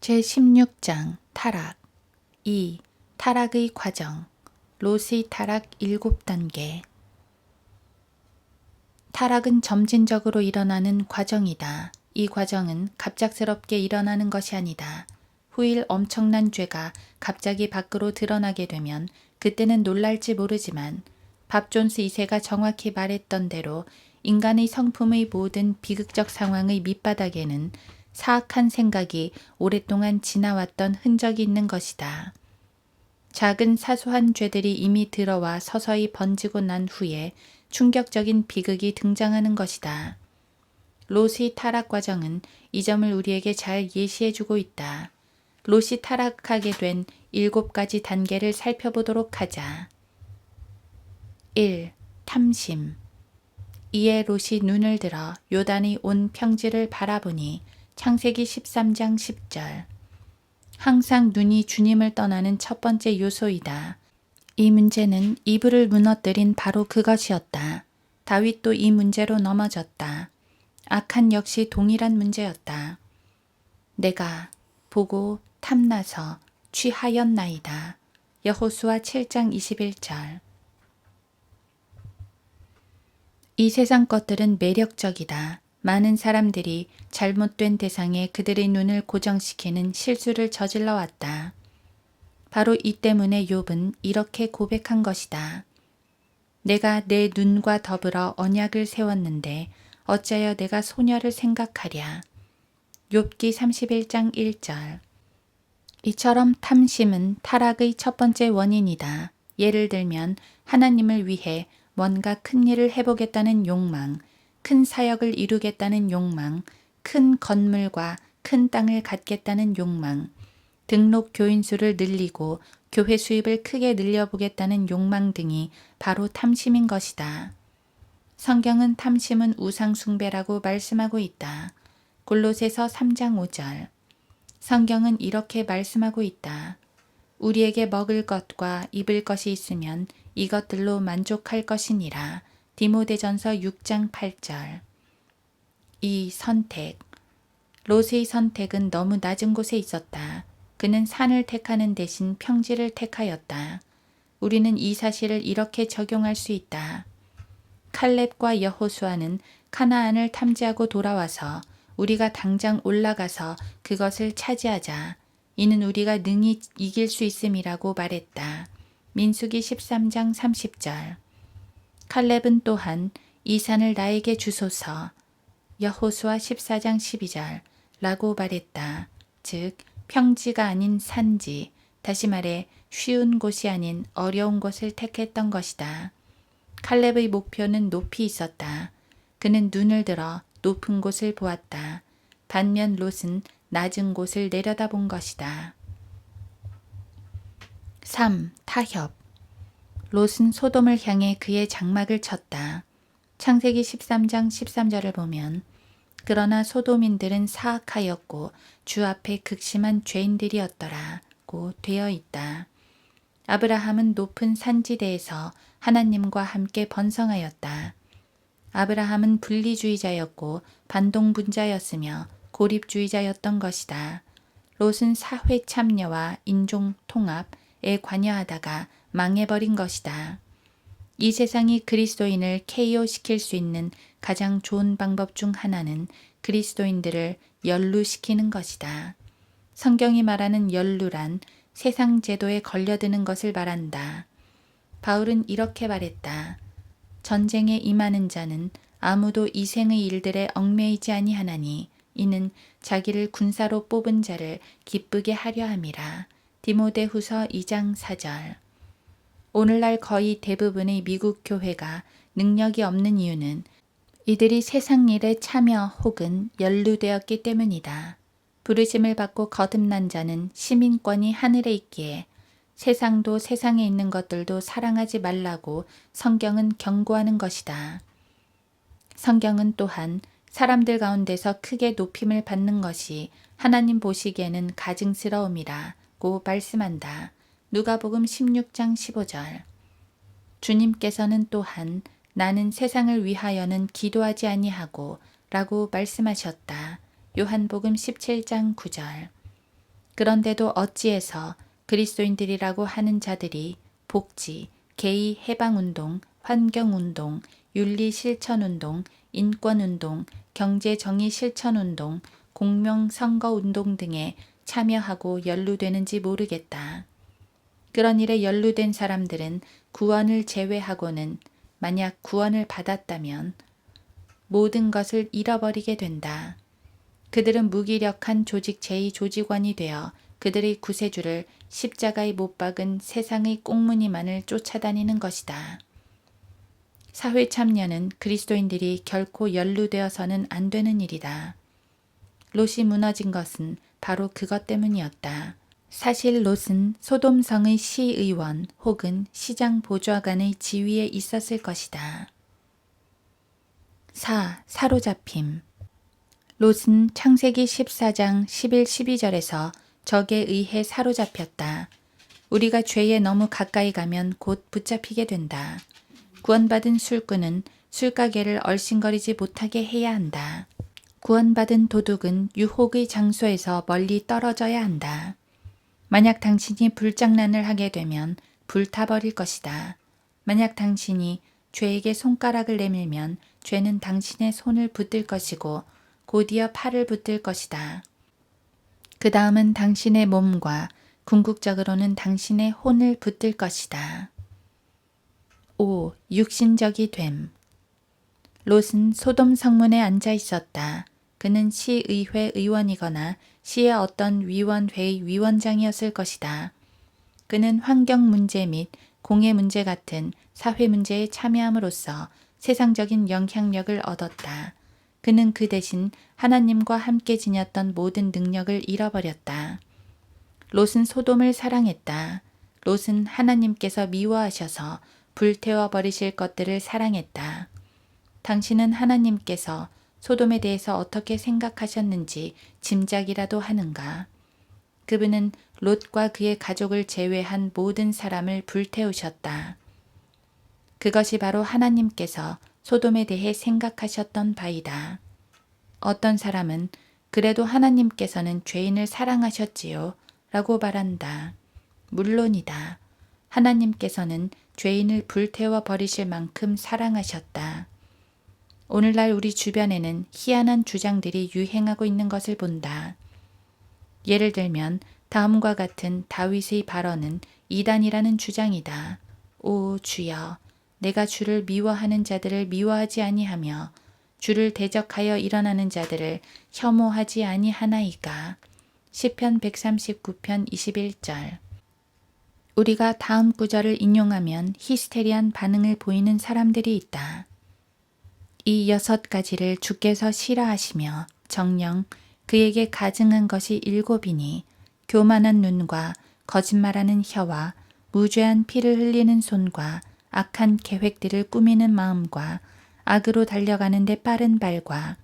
제16장 타락 2. 타락의 과정 롯의 타락 7단계 타락은 점진적으로 일어나는 과정이다. 이 과정은 갑작스럽게 일어나는 것이 아니다. 후일 엄청난 죄가 갑자기 밖으로 드러나게 되면 그때는 놀랄지 모르지만 밥 존스 2세가 정확히 말했던 대로 인간의 성품의 모든 비극적 상황의 밑바닥에는 사악한 생각이 오랫동안 지나왔던 흔적이 있는 것이다. 작은 사소한 죄들이 이미 들어와 서서히 번지고 난 후에 충격적인 비극이 등장하는 것이다. 롯의 타락 과정은 이 점을 우리에게 잘 예시해주고 있다. 롯이 타락하게 된 7가지 단계를 살펴보도록 하자. 1. 탐심. 이에 롯이 눈을 들어 요단의 온 평지를 바라보니 창세기 13장 10절. 항상 눈이 주님을 떠나는 첫 번째 요소이다. 이 문제는 이불을 무너뜨린 바로 그것이었다. 다윗도 이 문제로 넘어졌다. 악한 역시 동일한 문제였다. 내가 보고 탐나서 취하였나이다. 여호수아 7장 21절. 이 세상 것들은 매력적이다. 많은 사람들이 잘못된 대상에 그들의 눈을 고정시키는 실수를 저질러 왔다. 바로 이 때문에 욥은 이렇게 고백한 것이다. 내가 내 눈과 더불어 언약을 세웠는데 어찌하여 내가 소녀를 생각하랴. 욥기 31장 1절. 이처럼 탐심은 타락의 첫 번째 원인이다. 예를 들면 하나님을 위해 뭔가 큰 일을 해보겠다는 욕망, 큰 사역을 이루겠다는 욕망, 큰 건물과 큰 땅을 갖겠다는 욕망, 등록 교인 수를 늘리고 교회 수입을 크게 늘려보겠다는 욕망 등이 바로 탐심인 것이다. 성경은 탐심은 우상숭배라고 말씀하고 있다. 골로새서 3장 5절. 성경은 이렇게 말씀하고 있다. 우리에게 먹을 것과 입을 것이 있으면 이것들로 만족할 것이니라. 디모데전서 6장 8절. 이 선택. 롯의 선택은 너무 낮은 곳에 있었다. 그는 산을 택하는 대신 평지를 택하였다. 우리는 이 사실을 이렇게 적용할 수 있다. 칼렙과 여호수아는 카나안을 탐지하고 돌아와서 우리가 당장 올라가서 그것을 차지하자. 이는 우리가 능히 이길 수 있음이라고 말했다. 민수기 13장 30절. 칼렙은 또한 이 산을 나에게 주소서. 여호수아 14장 12절 라고 말했다. 즉 평지가 아닌 산지, 다시 말해 쉬운 곳이 아닌 어려운 곳을 택했던 것이다. 칼렙의 목표는 높이 있었다. 그는 눈을 들어 높은 곳을 보았다. 반면 롯은 낮은 곳을 내려다본 것이다. 3. 타협. 롯은 소돔을 향해 그의 장막을 쳤다. 창세기 13장 13절을 보면 그러나 소돔인들은 사악하였고 주 앞에 극심한 죄인들이었더라고 되어 있다. 아브라함은 높은 산지대에서 하나님과 함께 번성하였다. 아브라함은 분리주의자였고 반동분자였으며 고립주의자였던 것이다. 롯은 사회 참여와 인종 통합에 관여하다가 망해버린 것이다. 이 세상이 그리스도인을 KO시킬 수 있는 가장 좋은 방법 중 하나는 그리스도인들을 연루시키는 것이다. 성경이 말하는 연루란 세상 제도에 걸려드는 것을 말한다. 바울은 이렇게 말했다. 전쟁에 임하는 자는 아무도 이 생의 일들에 얽매이지 아니하나니 이는 자기를 군사로 뽑은 자를 기쁘게 하려 함이라. 디모데후서 2장 4절. 오늘날 거의 대부분의 미국 교회가 능력이 없는 이유는 이들이 세상 일에 참여 혹은 연루되었기 때문이다. 부르심을 받고 거듭난 자는 시민권이 하늘에 있기에 세상도 세상에 있는 것들도 사랑하지 말라고 성경은 경고하는 것이다. 성경은 또한 사람들 가운데서 크게 높임을 받는 것이 하나님 보시기에는 가증스러움이라고 말씀한다. 누가복음 16장 15절. 주님께서는 또한 나는 세상을 위하여는 기도하지 아니하고 라고 말씀하셨다. 요한복음 17장 9절. 그런데도 어찌해서 그리스도인들이라고 하는 자들이 복지, 게이 해방운동, 환경운동, 윤리실천운동, 인권운동, 경제정의실천운동, 공명선거운동 등에 참여하고 연루되는지 모르겠다. 그런 일에 연루된 사람들은 구원을 제외하고는 만약 구원을 받았다면 모든 것을 잃어버리게 된다. 그들은 무기력한 조직 제2조직원이 되어 그들의 구세주를 십자가에 못 박은 세상의 꽁무니만을 쫓아다니는 것이다. 사회 참여는 그리스도인들이 결코 연루되어서는 안 되는 일이다. 롯이 무너진 것은 바로 그것 때문이었다. 사실 롯은 소돔성의 시의원 혹은 시장 보좌관의 지위에 있었을 것이다. 4. 사로잡힘. 롯은 창세기 14장 11, 12절에서 적에 의해 사로잡혔다. 우리가 죄에 너무 가까이 가면 곧 붙잡히게 된다. 구원받은 술꾼은 술가게를 얼씬거리지 못하게 해야 한다. 구원받은 도둑은 유혹의 장소에서 멀리 떨어져야 한다. 만약 당신이 불장난을 하게 되면 불타버릴 것이다. 만약 당신이 죄에게 손가락을 내밀면 죄는 당신의 손을 붙들 것이고 곧이어 팔을 붙들 것이다. 그 다음은 당신의 몸과 궁극적으로는 당신의 혼을 붙들 것이다. 5. 육신적이 됨. 롯은 소돔 성문에 앉아 있었다. 그는 시의회 의원이거나 시의 어떤 위원회의 위원장이었을 것이다. 그는 환경 문제 및 공해 문제 같은 사회 문제에 참여함으로써 세상적인 영향력을 얻었다. 그는 그 대신 하나님과 함께 지녔던 모든 능력을 잃어버렸다. 롯은 소돔을 사랑했다. 롯은 하나님께서 미워하셔서 불태워 버리실 것들을 사랑했다. 당신은 하나님께서 소돔에 대해서 어떻게 생각하셨는지 짐작이라도 하는가? 그분은 롯과 그의 가족을 제외한 모든 사람을 불태우셨다. 그것이 바로 하나님께서 소돔에 대해 생각하셨던 바이다. 어떤 사람은 그래도 하나님께서는 죄인을 사랑하셨지요 라고 말한다. 물론이다. 하나님께서는 죄인을 불태워 버리실 만큼 사랑하셨다. 오늘날 우리 주변에는 희한한 주장들이 유행하고 있는 것을 본다. 예를 들면 다음과 같은 다윗의 발언은 이단이라는 주장이다. 오 주여, 내가 주를 미워하는 자들을 미워하지 아니하며 주를 대적하여 일어나는 자들을 혐오하지 아니하나이까. 시편 139편 21절. 우리가 다음 구절을 인용하면 히스테리한 반응을 보이는 사람들이 있다. 이 6가지를 주께서 싫어하시며 정녕 그에게 가증한 것이 7이니 교만한 눈과 거짓말하는 혀와 무죄한 피를 흘리는 손과 악한 계획들을 꾸미는 마음과 악으로 달려가는 데 빠른 발과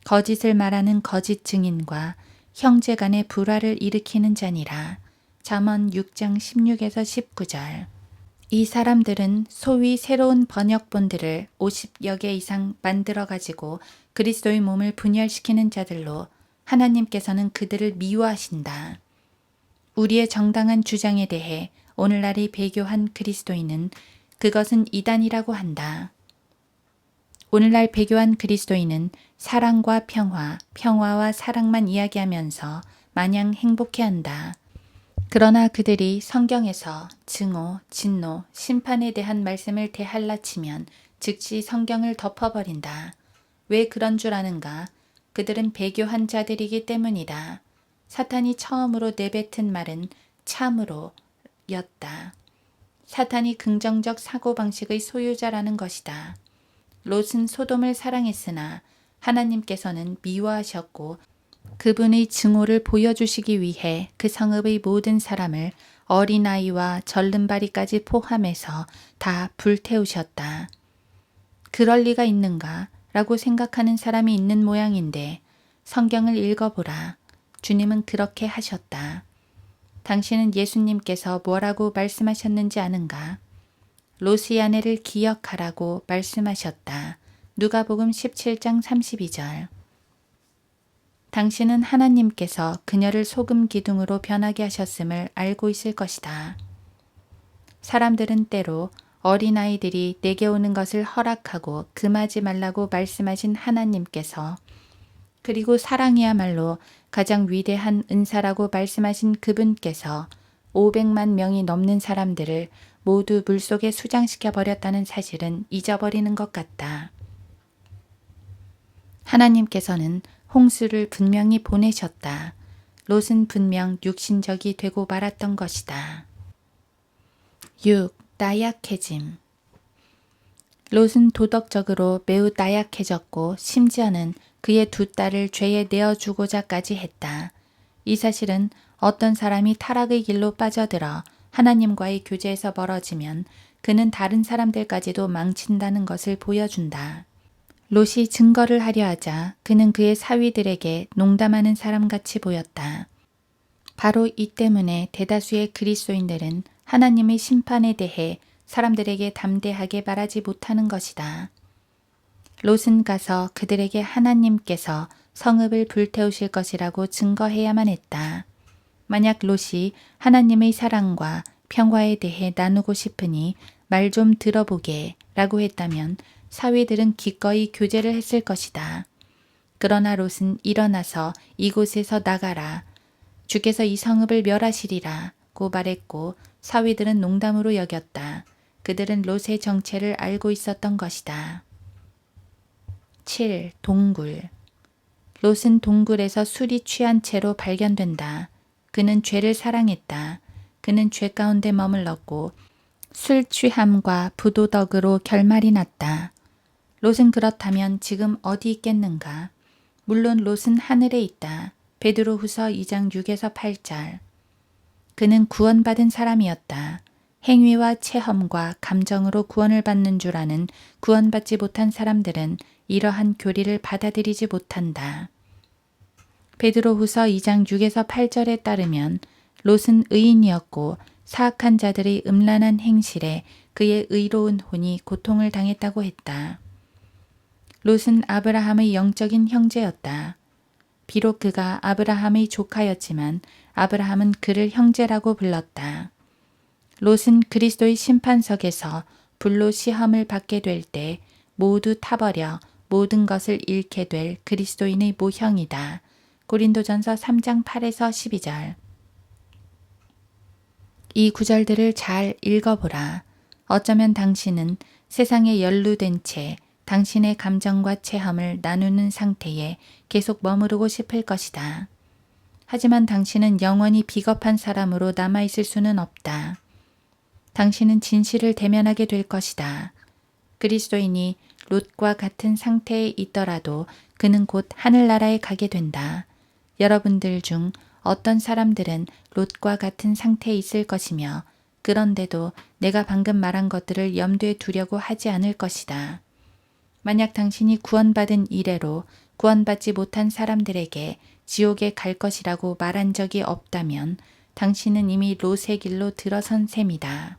거짓을 말하는 거짓 증인과 형제 간의 불화를 일으키는 자니라. 잠언 6장 16에서 19절. 이 사람들은 소위 새로운 번역본들을 50여 개 이상 만들어가지고 그리스도의 몸을 분열시키는 자들로 하나님께서는 그들을 미워하신다. 우리의 정당한 주장에 대해 오늘날이 배교한 그리스도인은 그것은 이단이라고 한다. 오늘날 배교한 그리스도인은 사랑과 평화, 평화와 사랑만 이야기하면서 마냥 행복해한다. 그러나 그들이 성경에서 증오, 진노, 심판에 대한 말씀을 대할라치면 즉시 성경을 덮어버린다. 왜 그런 줄 아는가? 그들은 배교한 자들이기 때문이다. 사탄이 처음으로 내뱉은 말은 참으로 였다. 사탄이 긍정적 사고방식의 소유자라는 것이다. 롯은 소돔을 사랑했으나 하나님께서는 미워하셨고 그분의 증오를 보여주시기 위해 그 성읍의 모든 사람을 어린아이와 절름발이까지 포함해서 다 불태우셨다. 그럴 리가 있는가? 라고 생각하는 사람이 있는 모양인데 성경을 읽어보라. 주님은 그렇게 하셨다. 당신은 예수님께서 뭐라고 말씀하셨는지 아는가? 롯의 아내를 기억하라고 말씀하셨다. 누가복음 17장 32절. 당신은 하나님께서 그녀를 소금 기둥으로 변하게 하셨음을 알고 있을 것이다. 사람들은 때로 어린아이들이 내게 오는 것을 허락하고 금하지 말라고 말씀하신 하나님께서, 그리고 사랑이야말로 가장 위대한 은사라고 말씀하신 그분께서 500만 명이 넘는 사람들을 모두 물속에 수장시켜 버렸다는 사실은 잊어버리는 것 같다. 하나님께서는 홍수를 분명히 보내셨다. 롯은 분명 육신적이 되고 말았던 것이다. 6. 나약해짐. 롯은 도덕적으로 매우 나약해졌고 심지어는 그의 두 딸을 죄에 내어주고자까지 했다. 이 사실은 어떤 사람이 타락의 길로 빠져들어 하나님과의 교제에서 멀어지면 그는 다른 사람들까지도 망친다는 것을 보여준다. 롯이 증거를 하려 하자 그는 그의 사위들에게 농담하는 사람같이 보였다. 바로 이 때문에 대다수의 그리스도인들은 하나님의 심판에 대해 사람들에게 담대하게 말하지 못하는 것이다. 롯은 가서 그들에게 하나님께서 성읍을 불태우실 것이라고 증거해야만 했다. 만약 롯이 하나님의 사랑과 평화에 대해 나누고 싶으니 말 좀 들어보게 라고 했다면 사위들은 기꺼이 교제를 했을 것이다. 그러나 롯은 일어나서 이곳에서 나가라. 주께서 이 성읍을 멸하시리라 고 말했고 사위들은 농담으로 여겼다. 그들은 롯의 정체를 알고 있었던 것이다. 7. 동굴. 롯은 동굴에서 술이 취한 채로 발견된다. 그는 죄를 사랑했다. 그는 죄 가운데 머물렀고 술 취함과 부도덕으로 결말이 났다. 롯은 그렇다면 지금 어디 있겠는가? 물론 롯은 하늘에 있다. 베드로후서 2장 6에서 8절. 그는 구원받은 사람이었다. 행위와 체험과 감정으로 구원을 받는 줄 아는 구원받지 못한 사람들은 이러한 교리를 받아들이지 못한다. 베드로후서 2장 6에서 8절에 따르면 롯은 의인이었고 사악한 자들의 음란한 행실에 그의 의로운 혼이 고통을 당했다고 했다. 롯은 아브라함의 영적인 형제였다. 비록 그가 아브라함의 조카였지만 아브라함은 그를 형제라고 불렀다. 롯은 그리스도의 심판석에서 불로 시험을 받게 될 때 모두 타버려 모든 것을 잃게 될 그리스도인의 모형이다. 고린도전서 3장 8에서 12절. 이 구절들을 잘 읽어보라. 어쩌면 당신은 세상에 연루된 채 당신의 감정과 체험을 나누는 상태에 계속 머무르고 싶을 것이다. 하지만 당신은 영원히 비겁한 사람으로 남아있을 수는 없다. 당신은 진실을 대면하게 될 것이다. 그리스도인이 롯과 같은 상태에 있더라도 그는 곧 하늘나라에 가게 된다. 여러분들 중 어떤 사람들은 롯과 같은 상태에 있을 것이며 그런데도 내가 방금 말한 것들을 염두에 두려고 하지 않을 것이다. 만약 당신이 구원받은 이래로 구원받지 못한 사람들에게 지옥에 갈 것이라고 말한 적이 없다면 당신은 이미 롯의 길로 들어선 셈이다.